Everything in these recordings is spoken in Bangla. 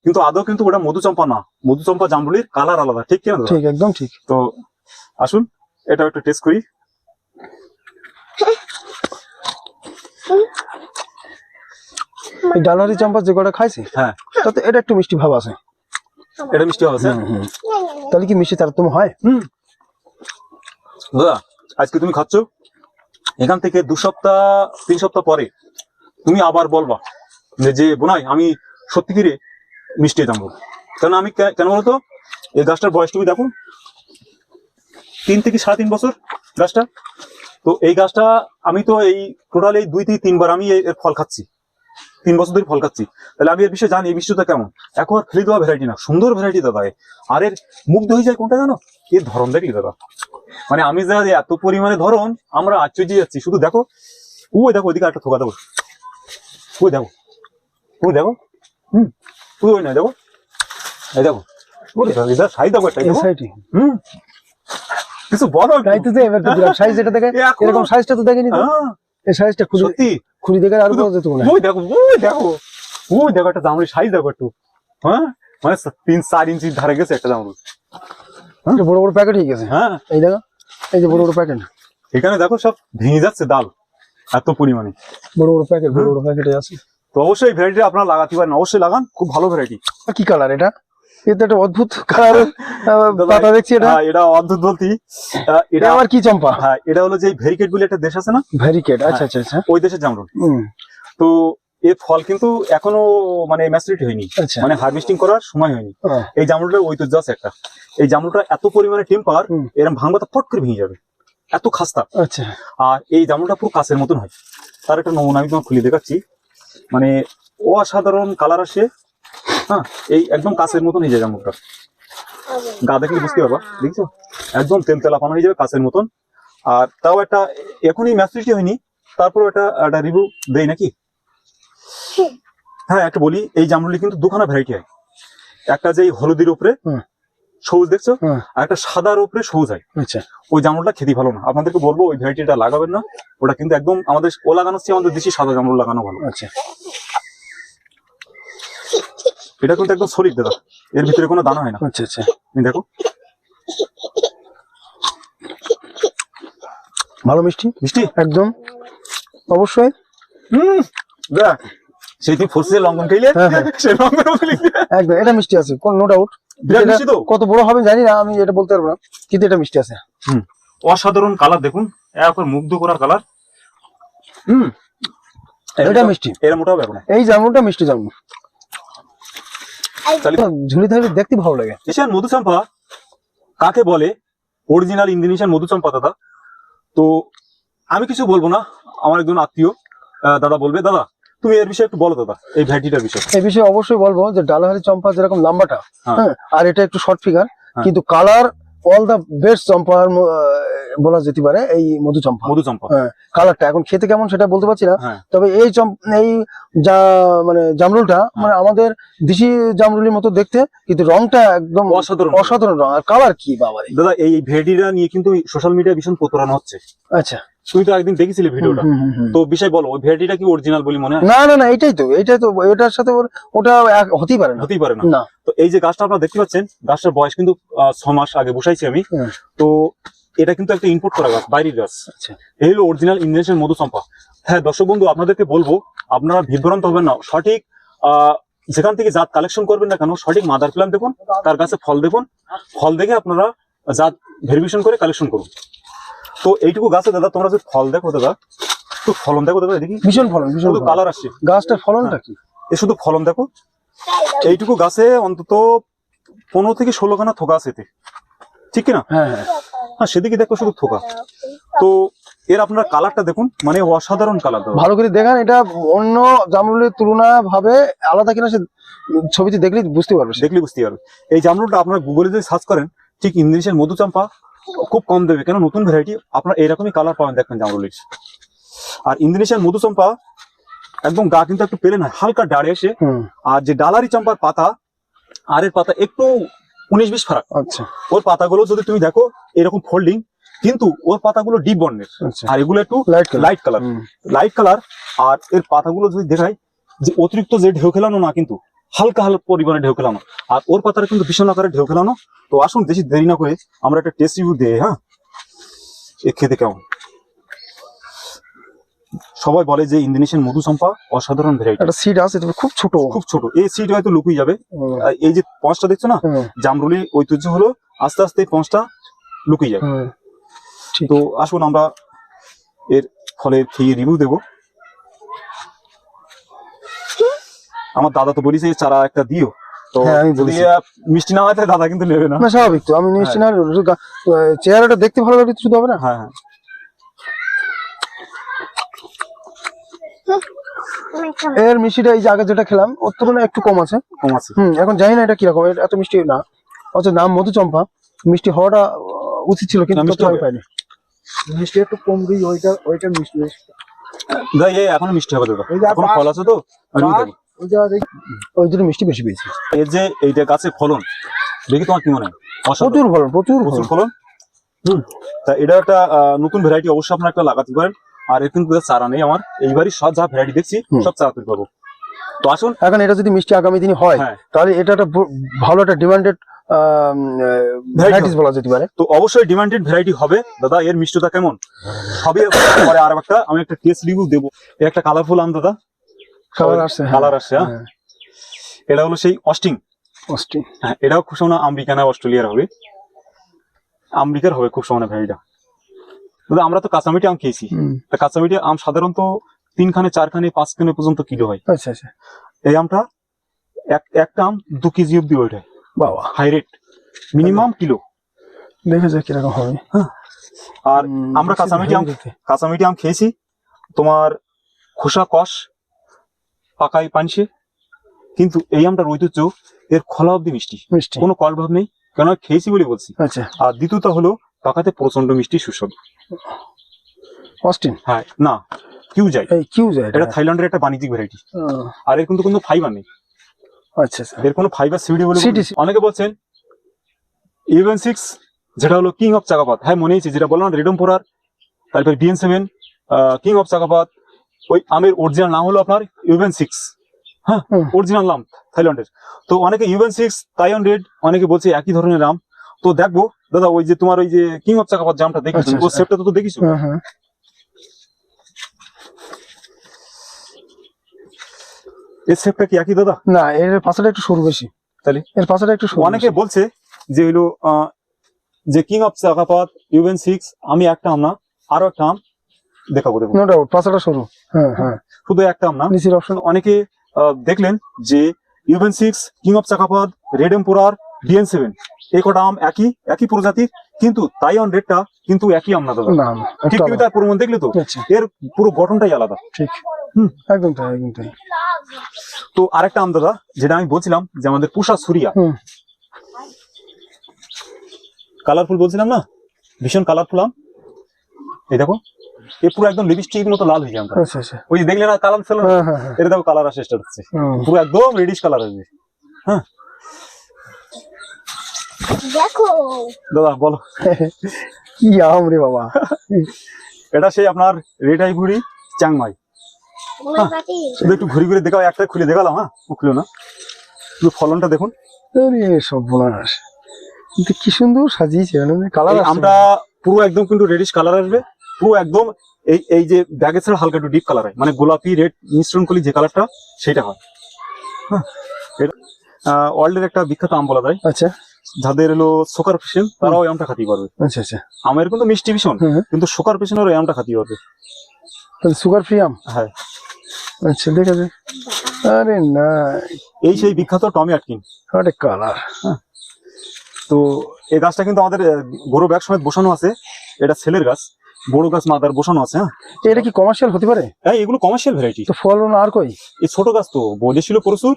কিন্তু আদৌ কিন্তু ওটা মধুচম্পা না, মধুচম্পা জামরুলির কালার আলাদা, ঠিক কিনা? ঠিক, একদম ঠিক। তো আসুন এটা একটু টেস্ট করি। এই ডালহারি চম্পা যে কটা খাইছি, হ্যাঁ, তাতে এটা একটু মিষ্টি ভাব আছে। এটা মিষ্টি আছে। তাহলে কি মিষ্টি তারতম্য হয়? দাদা আজকে তুমি খাচ্ছ, এখান থেকে 2 সপ্তাহ 3 সপ্তাহ পরে তুমি আবার বলবা যে বোনাই আমি সত্যিকারে মিষ্টি জামরুল। কারণ আমি কেন বলতো, এই গাছটার বয়স তুমি দেখো 3 থেকে 3.5 বছর গাছটা। তো এই গাছটা আমি তো এই টোটাল এই 2 থেকে 3 বার আমি এর ফল খাচ্ছি, 3 বছর ধরে ফল খাচ্ছি। তাহলে আমি এর বিষয়ে জানি এই মিষ্টিটা কেমন। এখন আর ফেলে দেওয়া ভ্যারাইটি না, সুন্দর ভ্যারাইটি দাদা। আর এর মুগ্ধ হয়ে যায় কোনটা জানো, এর ধরন দেখি দাদা। মানে আমি যা এত পরিমাণে ধরন আমরা আশ্চর্য যাচ্ছি। শুধু দেখো, ওই দেখো ওইদিকে একটা থোকা দেবো, ওই দেখো, ওই দেখো, ওই না দেখো, এই দেখো, সাইজ দেখো একটা, কিছু বলো। সাইজ এটা দেখে এরকম সাইজটা তো দেখেনি তো। এই সাইজটা খুলি দেখে আরো বড় যেত মনে হয়। ওই দেখো, ওই দেখো, ওই দেখো একটা জামরুল সাইজ দেখো একটু। হ্যাঁ, মানে 3-4 ইঞ্চি ধারে গেছে একটা জামরুল। বড় বড় প্যাকেট হয়ে গেছে। হ্যাঁ, এই দেখো, এই যে বড় বড় প্যাকেট। এখানে দেখো সব ভেঙে যাচ্ছে ডাল এত পরিমাণে। বড় বড় প্যাকেট, বড় বড় প্যাকেটে আছে। তো অবশ্যই ভ্যারাইটি আপনারা লাগাতে পারেন, অবশ্যই লাগান, খুব ভালো ভ্যারাইটি। কি কালার এটা? এটা একটা অদ্ভুত কালার পাতা দেখছি। এটা অদ্ভুত বলতি, এটা আবার কি চম্পা? হ্যাঁ, এটা হলো যে ভেরিকেট বলে একটা দেশ আছে না, ভেরিকেট। আচ্ছা আচ্ছা আচ্ছা, ওই দেশের জামরুল। তো এর ফল কিন্তু এখনো মানে ম্যাচুরিটি হয়নি, মানে হারভেস্টিং করার সময় হয়নি। এই জামরুলটার ঐতিহ্য আছে একটা। এই জামরুলটা এত পরিমাণে টেম্পার, এরকম ভাঙবাতা ফট করে ভেঙে যাবে, এত খাস্তা। আচ্ছা, আর এই জামরুলটা পুরো কাঁচের মতন হয়। তার একটা নমুনা আমি তোমাকে খুলে দেখাচ্ছি। মানে অসাধারণ কালার আসে। হ্যাঁ, এই একদম কাঁচের মতন হয়ে যায় জামরুলটা। গা দেখলে বুঝতে পারবা, দেখছো একদম তেলতেলা পানা হয়ে যাবে কাঁচের মতন। আর তাও একটা এখনই ম্যাচুরিটি হয়নি, তারপর একটা রিভিউ দেই নাকি? হ্যাঁ, একটা বলি, এই জামরুলি কিন্তু দুখানা ভ্যারাইটি হয়। একটা যে হলুদের উপরে সবুজ দেখছো, আর একটা সাদার উপরে সবুজ হয়। আচ্ছা, ওই জামরুলটা খেতে ভালো না, আপনাদেরকে বলবো ওই ভ্যারাইটিটা লাগাবেন না। ওটা কিন্তু একদম আমাদের ও লাগানোর চেয়ে আমাদের দেশি সাদা জামরুল লাগানো ভালো। আচ্ছা, এটা কিন্তু একদম সলিড দাদা, এর ভিতরে কোনো দানা হয় না। আচ্ছা আচ্ছা, তুমি দেখো, ভালো মিষ্টি, মিষ্টি একদম অবশ্যই। দেখ সেই তুই ফোর্সের লঙ্ঘন খাইলে সেই লঙ্ঘন একদম এটা মিষ্টি আছে, কোন নো ডাউট। কত বড় হবে জানি না, আমি এটা বলতে পারবো না, কিন্তু এটা মিষ্টি আছে। অসাধারণ কালার দেখুন, একবার মুগ্ধ করার কালার। এটা মিষ্টি, এর মোটা হবে না। এই জামরুলটা মিষ্টি জামরুল, ঝুলি থাকলে দেখতে ভালো লাগে। এশিয়ান মধুচম্পা কাকে বলে? অরিজিনাল ইন্দোনেশিয়ান মধুচম্পা দাদা। তো আমি কিছু বলবো না, আমার একজন আত্মীয় দাদা বলবে। দাদা তুমি এর বিষয়ে একটু বলো দাদা, এই ভ্যারাইটিটার বিষয়ে। এই বিষয়ে অবশ্যই বলবো যে ডালহারি চম্পা যেরকম লম্বাটা, হ্যাঁ, আর এটা একটু শর্ট ফিগার, কিন্তু কালার অল দা বেস্ট চম্পার বলা যেতে পারে এই মধুচম্পা। কালারটা এখন খেতে কেমন সেটা বলতে পারছি না, তবে এই মানে জামরুলটা মানে আমাদের দেশি জামরুলের মতো দেখতে, কিন্তু রংটা একদম অসাধারণ রং। আর কালার কি বাবা দাদা, এই ভ্যারাইটিটা নিয়ে কিন্তু সোশ্যাল মিডিয়ায় ভীষণ প্রতারণা হচ্ছে। আচ্ছা, তুমি তো একদিন দেখেছিলে ভিডিওটা, তো বিষয় বলো, ওই ভ্যারাইটিটা কি অরিজিনাল বলি মনে হয়? না না না, এটাই তো ওটার সাথে ওটা হতেই পারে না। তো এই যে গাছটা আপনারা দেখতে পাচ্ছেন, গাছটার বয়স কিন্তু 6 মাস আগে বসাইছি আমি। তো এটা কিন্তু একটা ইম্পোর্ট করা গাছ, বাইরের গাছ। এই হলো অরিজিনাল ইন্দোনেশিয়ান মধুচম্পা। হ্যাঁ দর্শক বন্ধু, আপনাদেরকে বলবো আপনারা বিভ্রান্ত হবেন না, সঠিক যেখান থেকে জাত কালেকশন করবেন না কেন, সঠিক মাদার প্ল্যান্ট দেখুন, তার কাছে ফল দেখুন, ফল দেখে আপনারা জাত ভেরিফিকেশন করে কালেকশন করুন। তো এইটুকু গাছে দাদা তোমরা যদি ফল দেখো দাদা, তো ফলন দেখো দাদা, এদিকে ভীষণ ফলন, ভীষণ কালার আসছে গাছটার ফলনটা কি, এ শুধু ফলন দেখো। এইটুকু গাছে অন্তত 15 থেকে 16 খানা থোকা আছে, ঠিক কিনা? হ্যাঁ, সেদিকে দেখো শুধু থোকা। তো এর আপনারা কালারটা দেখুন, মানে অসাধারণ কালার। ভালো করে দেখান, এটা অন্য জামরুলের তুলনা ভাবে আলাদা কিনা সে ছবিতে দেখলে বুঝতে পারবে। এই জামরুলটা আপনারা গুগলে যদি সার্চ করেন, ঠিক ইন্দোনেশিয়ান মধুচম্পা খুব কম দেবে, কেন নতুন ভ্যারাইটি আপনারা এরকমই কালার পাবেন দেখবেন জামরুলের। আর ইন্দোনেশিয়ান মধুচম্পা একদম গা কিন্তু একটু পেলে না, হালকা ডাড়ে এসে। আর যে ডালারি চম্পার পাতা আর এর পাতা একটু 19-20 ফারাক। আচ্ছা, ওর পাতাগুলো যদি তুমি দেখো এরকম ফোল্ডিং, কিন্তু ওর পাতাগুলো ডিপ বর্ণের, আর এগুলো একটু লাইট কালার। আর এর পাতাগুলো যদি দেখাই যে অতিরিক্ত যে ঢেউ খেলানো না, কিন্তু হালকা হালকা পরিমাণে ঢেউ খেলানো, আর ওর পাতাটা কিন্তু ভীষণ আকারে ঢেউ খেলানো। তো আসুন বেশি দেরি না করে আমরা একটা টেস্ট রিভিউ দিই। হ্যাঁ, এ খেতে কেমন। সবাই বলে যে ইন্দোনেশিয়ান মধুচম্পা অসাধারণ ভ্যারাইটি। একটা সিড আছে তবে খুব ছোট, খুব ছোট, এই সিড হয়তো লুকিয়ে যাবে। আর এই যে পঞ্চটা দেখছো না, জামরুলি ঐতিহ্য হলো আস্তে আস্তে পঞ্চটা লুকিয়ে যাবে। তো আসুন আমরা এর ফলের খেয়ে রিভিউ দেবো। আমার দাদা তো বলিস চারা একটা দিও, তো যদি মিষ্টি না হয় তাহলে দাদা কিন্তু নেবে না। স্বাভাবিক, তো আমি মিষ্টি না, চেহারাটা দেখতে ভালো লাগলে শুধু হবে না। হ্যাঁ হ্যাঁ, এর মিষ্টিটা এই যে আগে যেটা খেলাম ওর তুলনায় একটু কম আছে। এখন জানি না এটা কিরকম, এত মিষ্টি না, অথচ নাম মধুচম্পা, মিষ্টি হওয়াটা উচিত ছিল কিন্তু আমি পাইনি। মিষ্টি একটু কম দিই, ওইটা মিষ্টি এখনো মিষ্টি হবে দাদা, এখনো ফল আছে তো ওই জন্য মিষ্টি বেশি পেয়েছি। এর যে এইটা গাছের ফলন দেখি তোমার কি মনে হয়? প্রচুর ফলন, প্রচুর ফলন। তা এটা একটা নতুন ভ্যারাইটি, অবশ্যই আপনারা একটা লাগাতে পারেন। আর এর কিন্তু চারা নেই আমার, এইবারই সব যা ভ্যারাইটি দেখছি সব চারা তৈরি করবো। তো আসুন, এখন এটা যদি মিষ্টি আগামী দিনে হয় তাহলে এটা একটা ভালো একটা ডিমান্ডেড ভ্যারাইটিস বলা যেতে পারে। তো অবশ্যই ডিমান্ডেড ভ্যারাইটি হবে দাদা। এর মিষ্টিটা কেমন হবে পরে আর একটা আমি একটা টেস্ট রিভিউ দেবো। একটা কালারফুল আম দাদা, কালার আসছে। হ্যাঁ, এটা হলো সেই অস্টিং। হ্যাঁ, এটাও খুব সোনা আমেরিকা না অস্ট্রেলিয়ার হবে, আমেরিকার হবে খুব সোনা ভ্যারাইটা। দাদা আমরা তো কাঁচামিটি আম খেয়েছি, কাঁচামিটি আম সাধারণত 3 খানে 4 খানে 5 খানে পর্যন্ত কিলো হয়। আচ্ছা আচ্ছা, এই আমটা একটা আম 2 কেজি অব্দি ওয়েট হয়। বাবা, হাই রেট, মিনিমাম কিলো। দেখা যাক কিরকম হবে। আর আমরা কাঁচামিটি আম খেয়েছি, তোমার খোসা কষ, পাকাই পানসে, কিন্তু এই আমটার ঐতিহ্য এর খোলা অব্দি মিষ্টি, কোনো কল ভাব নেই, কেন খেয়েছি বলে বলছি। আচ্ছা, আর দ্বিতীয়ত হলো পাকাতে প্রচন্ড মিষ্টি সুস্বাদু। অস্টিন, হ্যাঁ না কিউজাই, এটা থাইল্যান্ডের একটা বাণিজ্যিক ভ্যারাইটি। আর এর কিন্তু কোনো ফাইবার নেই। আচ্ছা, এর কোনো ফাইবার সিডি বলে অনেকে বলছেন। ইউএন6 যেটা হলো কিং অফ চাকাপাত, হ্যাঁ মনে হয়েছে যেটা বললাম রেডমপোরার, তারপর BN7 কিং অফ চাকাপাত, ওই আমের অরিজিনাল নাম হলো আপনার ইউএন6। হ্যাঁ, অরিজিনাল নাম থাইল্যান্ডের। তো অনেকে ইউএন6 তাইওয়ান রেড, অনেকে বলছে একই ধরনের আম। তো দেখবো দাদা ওই যে তোমার ওই যে কিং অফ চাকাপাত জামটা দেখেছো, ওর শেপটা তো দেখিছো। এর শেপটা কি একই দাদা? না, এর পাশাটা একটু সরু বেশি। তাহলে এর পাশাটা একটু সরু। অনেকে বলছে যে হলো যে কিং অফ চাকাপাত ইউএন6, আমি একটা আম না আরো একটা আম দেখাবো। দেখুন নো ডাউট পাশাটা সরু। হ্যাঁ হ্যাঁ, শুধু একটা আম না, নিচের অপশন। অনেকে দেখলেন যে ইউএন6, king of চাকাপাত, red emperor, BN7 এই কটা আম একই প্রজাতির, কিন্তু তাইওয়ান রেডটা কিন্তু একই আম না দাদা। ঠিক কি তার প্রমাণ দেখলে তো, এর পুরো গঠনটাই আলাদা। ঠিক, একদম তাই, একদম তাই। তো আরেকটা আম দাদা যেটা আমি বলছিলাম যে আমাদের পুষা সুরিয়া, কালারফুল বলছিলাম না, ভীষণ কালারফুল আম। এই দেখো এ পুরো একদম লিপস্টিক মতো লাল হয়ে যায়। ওই যে দেখলে না কালার ছিল, এটা দেখো কালার আসে স্টার্ট হচ্ছে, পুরো একদম রেডিশ কালার আসবে। হ্যাঁ দেখো দাদা বলো কি আম রে বাবা। এটা সেই আপনার রেড আইভরি চাংমাই। শুধু একটু ঘুরে ঘুরে দেখাও, একটা খুলে দেখালাম। হ্যাঁ খুলো না, শুধু ফলনটা দেখুন। সর্বনাশ, কিন্তু কি সুন্দর সাজিয়েছে কালার। আমরা পুরো একদম কিন্তু রেডিশ কালার আসবে, পুরো একদম এই যে ব্যাগে ছাড়া হালকা একটু ডিপ কালার হয়, মানে গোলাপি রেড মিশ্রণ করলে যে কালারটা সেটা হয়। হ্যাঁ, এটা ওয়ার্ল্ডের একটা বিখ্যাত আম বলা যায়। আচ্ছা, যাদের হলো সুগার পেশেন্ট তারাও এই আমটা খাতি পারবে। আচ্ছা আচ্ছা, আমের কিন্তু মিষ্টি ভীষণ, কিন্তু সুগার পেশেন্টও এই আমটা খাতি পারবে। সুগার ফ্রি আম? হ্যাঁ। আচ্ছা, দেখা যায়। আরে না, এই সেই বিখ্যাত টমি আটকিন। আরে কালার। তো এই গাছটা কিন্তু আমাদের বড় ব্যাগ সমেত বসানো আছে, এটা ছেলের গাছ, বড় গাছ মাদার বসানো আছে। হ্যাঁ, এটা কি কমার্শিয়াল হতে পারে? হ্যাঁ, এগুলো কমার্শিয়াল ভ্যারাইটি। তো ফলন আর কই? এই ছোট গাছ তো বলেছিল প্রচুর,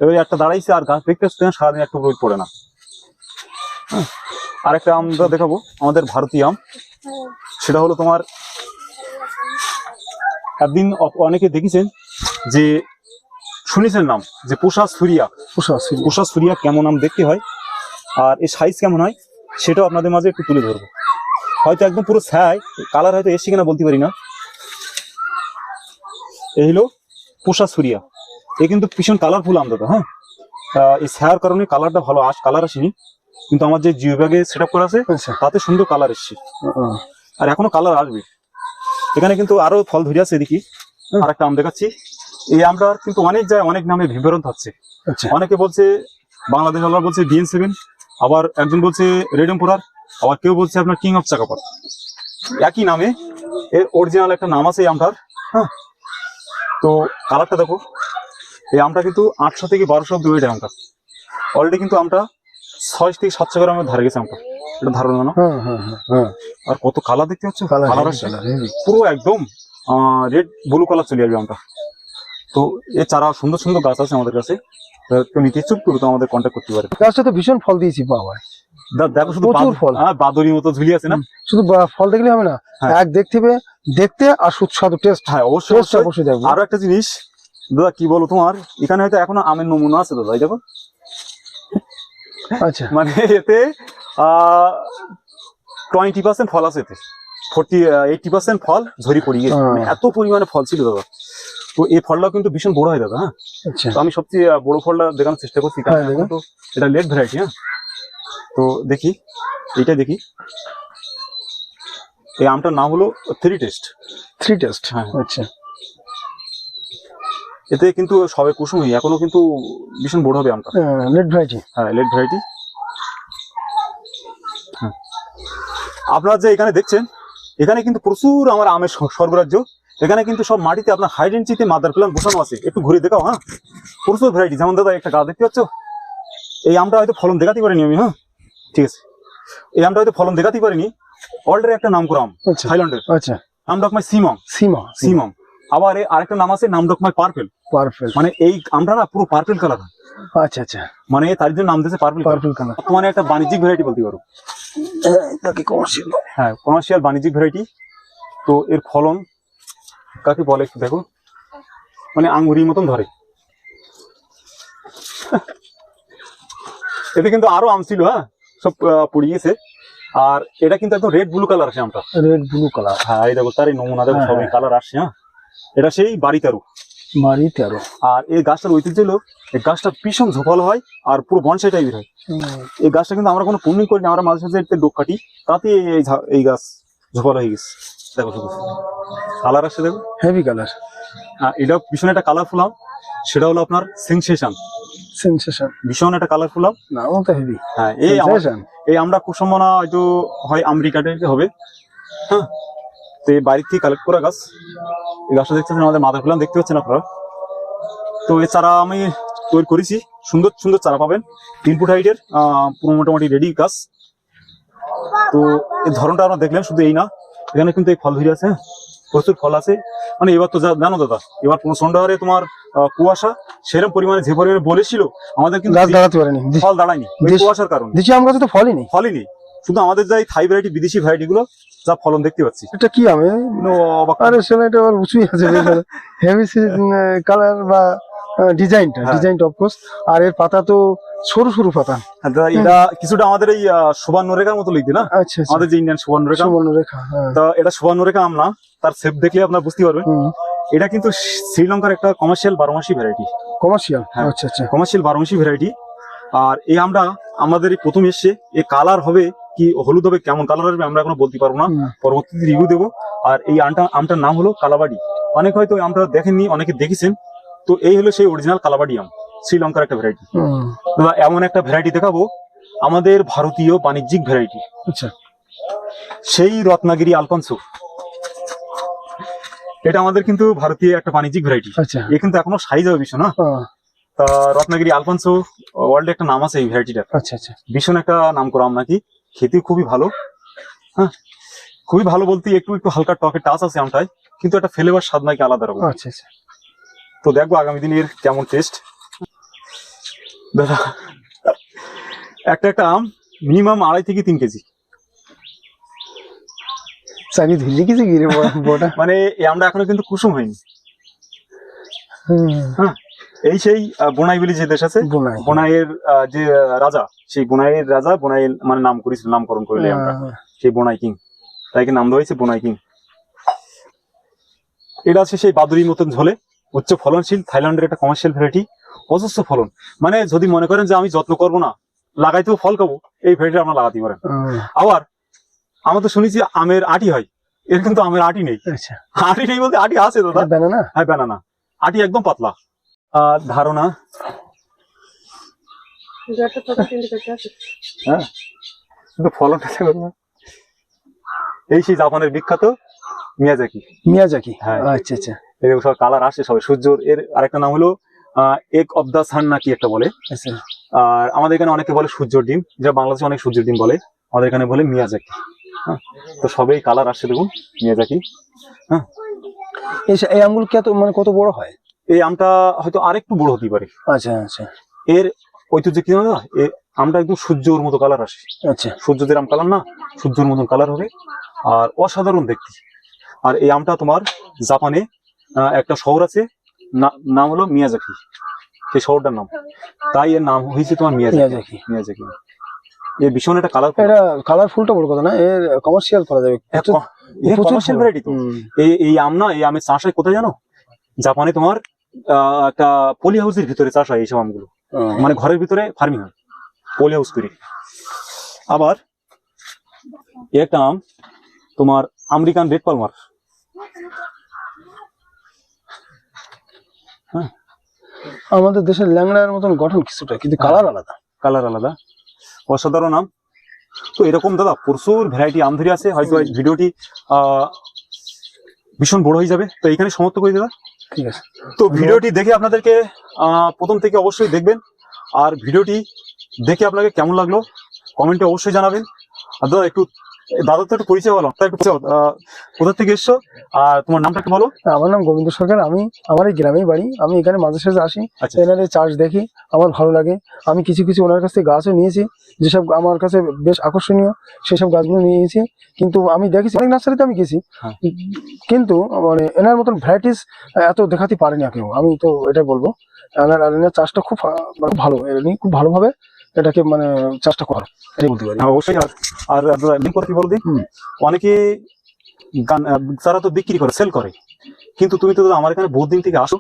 এবার একটা দাঁড়াইছে, আর গাছ দেখতে সারাদিন একটু রোদ পড়ে না। আর একটা আম দেখাবো, আমাদের ভারতীয় আম, সেটা হলো তোমার একদিন অনেকে দেখেছেন যে শুনেছেন নাম যে পুষা সুরিয়া। পুষা সুরিয়া কেমন আম দেখতে হয় আর এর সাইজ কেমন হয় সেটাও আপনাদের মাঝে একটু তুলে ধরবো। হয়তো একদম পুরো ছাই কালার হয়তো এসে কিনা বলতে পারি না। এই হলো পুষা সুরিয়া, এ কিন্তু ভীষণ কালারফুল আম দাদা। হ্যাঁ, এই ছায়ার কারণে কালারটা ভালো কালার আসেনি, কিন্তু আমার যে জিও ব্যাগে সেট আপ করা আছে আচ্ছা। তাতে সুন্দর কালার এসছে, আর এখনো কালার আসবে। এখানে কিন্তু আরো ফল ধরে আছে, দেখি আর একটা আম দেখাচ্ছি। এই আমটা কিন্তু অনেক জায়গায় অনেক নামে বিবরণ হচ্ছে। আচ্ছা। অনেকে বলছে বাংলাদেশ আবার বলছে DN7, আবার একজন বলছে রেড এম্পোরার, আবার কেউ বলছে আপনার কিং অফ চাকাপাত। একই নামে, এর অরিজিনাল একটা নাম আছে এই আমটার। হ্যাঁ, তো কালারটা দেখো, এই আমটা কিন্তু 800 থেকে 1200 অব্দি ওয়েট আমটা। অলরেডি কিন্তু আমটা 600 থেকে 700 গ্রামের ধারে গেছে আমটা, এটা ধারণা না? আর কত কালার দেখতে পাচ্ছ, কালার আসছে পুরো একদম রেড ব্লু কালার চলে আসবে আমটা। তো এ চারা সুন্দর সুন্দর গাছ আছে আমাদের কাছে, কেউ নিতে ইচ্ছুক তো আমাদের কন্ট্যাক্ট করতে পারে। গাছটা তো ভীষণ ফল দিয়েছি বাবা, দেখো শুধু প্রচুর ফল, বাদুড়ির মতো ঝুলি আছে না? শুধু ফল দেখলে হবে না, হ্যাঁ। এক দেখতে আর সুস্বাদু টেস্ট। হ্যাঁ, অবশ্যই অবশ্যই দেখবো। আরো একটা জিনিস দাদা, কি বলো, তোমার এখানে হয়তো এখনো আমের নমুনা আছে দাদা, এই দেখো। আচ্ছা, মানে এতে 20% ফল আছে, এতে 80% ফল ঝরি পড়ে গেছে, মানে এত পরিমাণে ফল ছিল দাদা। তো এই ফলটা কিন্তু ভীষণ বড় হয় দাদা। হ্যাঁ, আচ্ছা, তো আমি সবচেয়ে বড় ফলটা দেখানোর চেষ্টা করছি, কারণ এখন তো এটা লেট ভ্যারাইটি। হ্যাঁ, তো দেখি এইটা দেখি, এই আমটার নাম হলো 3 টেস্ট। হ্যাঁ, আচ্ছা, এতে কিন্তু সবে কুসুমই, এখনো কিন্তু ভীষণ বড় হবে আমটা। Late variety. হ্যাঁ, লেট ভ্যারাইটি। হ্যাঁ, আপনারা যে এখানে দেখছেন, এখানে কিন্তু প্রচুর আমার আমের সরবরাজ্য। এখানে কিন্তু সব মাটিতে আপনার হাই ডেন্সিটিতে মাদার প্ল্যান্ট বসানো আছে, একটু ঘুরে দেখাও। হ্যাঁ, প্রচুর ভ্যারাইটি। যেমন দাদা একটা গাছ দেখতে পাচ্ছ, এই আমটা হয়তো ফলন দেখাতে পারিনি আমি। হ্যাঁ, ঠিক আছে, এই আমটা হয়তো ফলন দেখাতে পারিনি। অলরেডি একটা নাম করা আম, থাইল্যান্ডের। আচ্ছা, নাম ডকমাই সিমম। আবার আরেকটা নাম আছে, নাম ডকমাই পার্পেল। মানে এই আমটা না পুরো পার্পেল কালার। আচ্ছা আচ্ছা, মানে তার জন্য নাম দিয়েছে পার্পেল কালার। মানে একটা বাণিজ্যিক ভ্যারাইটি বলতে পারো। হ্যাঁ, কমার্শিয়াল বাণিজ্যিক ভ্যারাইটি। তো এর ফলন কাকে বলে একটু দেখো, মানে আঙ্গুরির মতন ধরে। এতে কিন্তু আরো আম ছিল, হ্যাঁ, সব পড়ে গেছে। আর এটা কিন্তু একদম রেড ব্লু কালার আছে আমটা, রেড ব্লু কালার। হ্যাঁ, এই দেখো তার এই নমুনা দেখো, সবই কালার আসছে। হ্যাঁ, এটা সেই বাড়িতে আরো। আর এই গাছটার ঐতিহ্য হলো, এই গাছটা ভীষণ ঝোপালো হয় আর পুরো বনসাই টাইপের হয়। এই গাছটা কিন্তু আমরা কোনো পূর্ণিং করি না, আমরা মাঝে মাঝে ডোক কাটি, তাতে এই গাছ ঝোপালো হয়ে গেছে। দেখো শুধু কালার আসছে, দেখো হেভি কালার। এটা ভীষণ একটা কালারফুল আম, সেটা হলো আপনার সেনসেশন। ভীষণ একটা কালারফুল আম, নামও তো হেভি। হ্যাঁ, এই আমরা কুসুমনা হয়তো হয় আমেরিকাতে হবে। হ্যাঁ, তো এই বাড়ির থেকে কালেক্ট করা গাছ। এই গাছটা দেখতে পাচ্ছেন, আমাদের মাদার প্ল্যান্ট দেখতে পাচ্ছেন আপনারা। তো এই চারা আমি তৈরি করেছি, সুন্দর সুন্দর চারা পাবেন। ইনপুট হাইটের পুরো মোটামুটি রেডি গাছ। তো এই ধরনটা আপনারা দেখলেন, শুধু এই না, এখানে কিন্তু এই ফল ধরে আছে, প্রচুর ফল আছে। মানে এবার তো জানো দাদা, এবার প্রচন্ড হারে তোমার কুয়াশা, সেরকম পরিমাণে যে পরিমাণে বলেছিল, আমাদের কিন্তু ফল দাঁড়ায়নি কুয়াশার কারণে। ফলই শুধু আমাদের যাই থাই ভ্যারাইটি, বিদেশি ভ্যারাইটি গুলো যা ফলন দেখতে পাচ্ছি। এটা কি আমি আরে শোনা, এটা আবার উঁচুই আছে, হেভি কালার বা ডিজাইনটা অফকোর্স। আর এর পাতা তো সরু সরু পাতা। এটা কিছুটা আমাদের এই সুবর্ণরেখার মতো লিখতে না। আচ্ছা, আমাদের যে ইন্ডিয়ান সুবর্ণরেখা। তো এটা সুবর্ণরেখা আম না, তার শেপ দেখলে আপনারা বুঝতে পারবেন। এটা কিন্তু শ্রীলঙ্কার একটা কমার্শিয়াল 12 মাসি ভ্যারাইটি। কমার্শিয়াল 12 মাসি ভ্যারাইটি। আর এই আমটা আমাদের এই প্রথম এসছে, এই কালার হবে কি হলুদ হবে, কেমন কালার আসবে আমরা এখনো বলতে পারবো না, পরবর্তীতে রিভিউ দেবো। আর এই আমটার নাম হলো কালাবাড়ি। অনেক হয়তো এই আমটা দেখেননি, অনেকে দেখেছেন। তো এই হলো সেই অরিজিনাল কালাবাড়ি আম, শ্রীলঙ্কার একটা ভ্যারাইটি। এমন একটা ভ্যারাইটি দেখাবো, আমাদের ভারতীয় বাণিজ্যিক ভ্যারাইটি। আচ্ছা, সেই রত্নাগিরি আলফানসো, এটা আমাদের কিন্তু ভারতীয় একটা বাণিজ্যিক ভ্যারাইটি। এ কিন্তু এখনো সাইজ হবে ভীষণ। তা রত্নাগিরি আলফানসো ওয়ার্ল্ডে একটা নাম আছে এই ভ্যারাইটিটার। ভীষণ একটা নাম করা আম নাকি, খেতে খুবই ভালো। হ্যাঁ, খুবই ভালো বলতে একটু একটু হালকা টকের টাচ আছে আমটায়, কিন্তু একটা ফ্লেভার স্বাদ নাকি আলাদা রকম। তো দেখবো আগামী দিন এর কেমন টেস্ট। দাদা একটা আম মিনিমাম 2.5 থেকে 3 কেজি। মানে আমরা এখনো কিন্তু কুসুম হয়নি। হ্যাঁ, এই সেই বোনাই বলে যে দেশ আছে, বোনাইয়ের যে রাজা, সেই বোনাইয়ের রাজা বোনাই মানে নামকরণ করলে আমরা সেই বোনাই কিং, তাই নাম দেওয়া হয়েছে বোনাই কিং। এটা আছে সেই বাদুড়ির মতন ঝোলে, উচ্চ ফলনশীল থাইল্যান্ডের একটা কমার্শিয়াল ভ্যারাইটি, অজস্র ফলন। মানে যদি মনে করেন যে আমি যত্ন করবো না, লাগাইতেও ফল খাবো, এই ভ্যারাইটি আপনারা লাগাতে পারেন। আবার আমরা তো শুনেছি আমের আটি হয়, এর কিন্তু আমের আটি নেই। আচ্ছা, আটি নেই বলতে আটি আছে দাদা, ব্যানানা। হ্যাঁ ব্যানানা, আটি একদম পাতলা। ধারণা হ্যাঁ, কিন্তু ফলনটা এই সেই জাপানের বিখ্যাত মিয়াজাকি। মিয়াজাকি, হ্যাঁ। আচ্ছা আচ্ছা এর সব কালার আসে সবাই সূর্যর। এর আরেকটা নাম হলো এগ অফ দা সান নাকি একটা বলে। আচ্ছা। আর আমাদের এখানে অনেকে বলে সূর্যর ডিম, যা বাংলাদেশে অনেক সূর্যের ডিম বলে, আমাদের এখানে বলে মিয়াজাকি। হ্যাঁ, তো সবই কালার আসছে দেখুন মিয়াজাকি। হ্যাঁ, এই আমগুলো মানে কত বড় হয়? এই আমটা হয়তো আরেকটু বড় হতে পারে। আচ্ছা আচ্ছা এর ঐতিহ্য কি জানো না, আমটা একদম সূর্যর মতো কালার আসে। আচ্ছা, সূর্য যেরকম কালার না, সূর্যের মতন কালার হবে, আর অসাধারণ দেখতে। আর এই আমটা তোমার জাপানে একটা শহর আছে, নাম হলো মিয়াজাকি, সেই শহরটার নাম, তাই এর নাম হয়েছে তোমার মিয়াজাকি। মিয়াজাকি এর ভীষণ একটা কালার, এটা কালারফুলটা বড় কথা না, এর কমার্শিয়াল করা যাবে কমার্শিয়াল ভ্যারাইটি তো। এই আম না, এই আমের চাষ হয় কোথায় জানো? জাপানে তোমার একটা পলি হাউসের ভিতরে চাষ হয় এইসব আমগুলো, মানে ঘরের ভিতরে ফার্মিং হয় পলি হাউস করে। আবার একটা আম তোমার আমেরিকান রেড পালমার। হ্যাঁ, আমাদের দেশের ল্যাংড়ার মতন গঠন কিছুটা, কিন্তু কালার আলাদা। কালার আলাদা, অসাধারণ আম। তো এরকম দাদা প্রচুর ভ্যারাইটি আম ধরে আছে। হয়তো ভিডিওটি ভীষণ বড় হয়ে যাবে, তো এখানে সমাপ্ত করে দাদা। ঠিক আছে, তো ভিডিওটি দেখে আপনাদেরকে প্রথম থেকে অবশ্যই দেখবেন, আর ভিডিওটি দেখে আপনাকে কেমন লাগলো কমেন্টে অবশ্যই জানাবেন। আর দাদা একটু, দাদা তো একটু পরিচয় বলো, একটু কোথা থেকে এসছো আর তোমার নামটা একটু বলো। আমার নাম গোবিন্দ সরকার, আমি আমার এই গ্রামেই বাড়ি। আমি এখানে মাঝে সাঝে আসি, আচ্ছা। এনারে চাষ দেখি, আমার ভালো লাগে। আমি কিছু কিছু ওনার কাছ থেকে গাছও নিয়েছি, যেসব আমার কাছে বেশ আকর্ষণীয় সেসব গাছগুলো নিয়েছি। কিন্তু আমি দেখেছি অনেক নার্সারিতে আমি গেছি, হ্যাঁ। কিন্তু মানে এনার মতন ভ্যারাইটিস এত দেখাতে পারেনি কেউ। আমি তো এটাই বলবো, এনার চাষটা খুব মানে ভালো, এনি খুব ভালোভাবে এটাকে মানে চাষটা করা, এটাই বলতে পারি। অবশ্যই। আর কি বলো দিন, অনেকে তারা তো বিক্রি করে, সেল করে, কিন্তু তুমি তো আমার এখানে বহুত দিন থেকে আসো,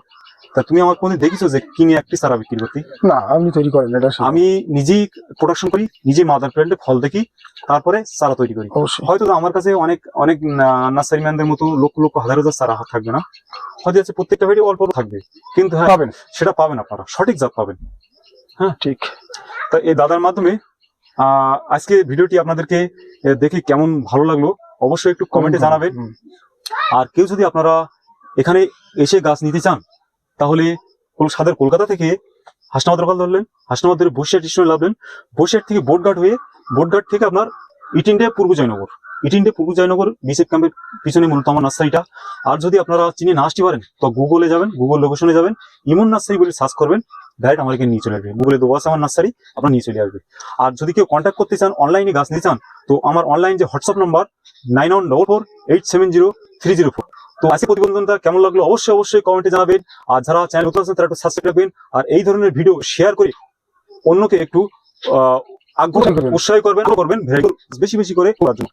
তা তুমি আমার কোনদিন দেখিছো যে কিনে একটি চারা বিক্রি করতে? না, আপনি তৈরি করেন এটা? আমি নিজেই প্রোডাকশন করি, নিজে মাদার প্ল্যান্টে ফল দেখি, তারপরে চারা তৈরি করি। অবশ্যই। হয়তো আমার কাছে অনেক অনেক নার্সারি ম্যানদের মতো লক্ষ লক্ষ হাজার হাজার চারা থাকবে না, হয়তো আছে প্রত্যেকটা ভেড়ি অল্প অল্প থাকবে, কিন্তু হ্যাঁ পাবেন, সেটা পাবেন আপনারা, সঠিক জাত পাবেন। হ্যাঁ ঠিক। তা এই দাদার মাধ্যমে আজকে ভিডিওটি আপনাদেরকে দেখে কেমন ভালো লাগলো অবশ্যই একটু কমেন্টে জানাবেন। আর কেউ যদি আপনারা এখানে এসে গাছ নিতে চান, তাহলে সাদের কলকাতা থেকে হাসনাবাদ লোকাল ধরলেন, হাসনাবাদ ধরে বসিরহাট স্টেশনে নামলেন, বসিরহাট থেকে বোটঘাট হয়ে, বোটঘাট থেকে আপনার ইটিন্ডে পূর্ব জয়নগর, ইটিন্ডে পূর্ব জয়নগর বিসেপ ক্যাম্পের পিছনে মূলত আমার নার্সারিটা। আর যদি আপনারা চিনে না আসতে পারেন, তো গুগলে যাবেন, গুগল লোকেশনে যাবেন, ইমন নার্সারি বলে সার্চ করবেন, ডাইরেক্ট আমার এখানে নিয়ে চলে আসবে। গুগলে দেওয়া আছে আমার নার্সারি, আপনার নিয়ে চলে আসবে। আর যদি কেউ কন্ট্যাক্ট করতে চান, অনলাইনে গাছ নিতে চান, তো আমার অনলাইন যে হোয়াটসঅ্যাপ নাম্বার 9144870304। তো আজকে প্রতিবেদনটা কেমন লাগলো অবশ্যই অবশ্যই কমেন্টে জানাবেন। আর যারা চ্যানেল নতুন আছেন তারা একটু সাবস্ক্রাইব রাখবেন, আর এই ধরনের ভিডিও শেয়ার করে অন্যকে একটু আগ্রহ উৎসাহ করবেন, বেশি বেশি করে করার জন্য।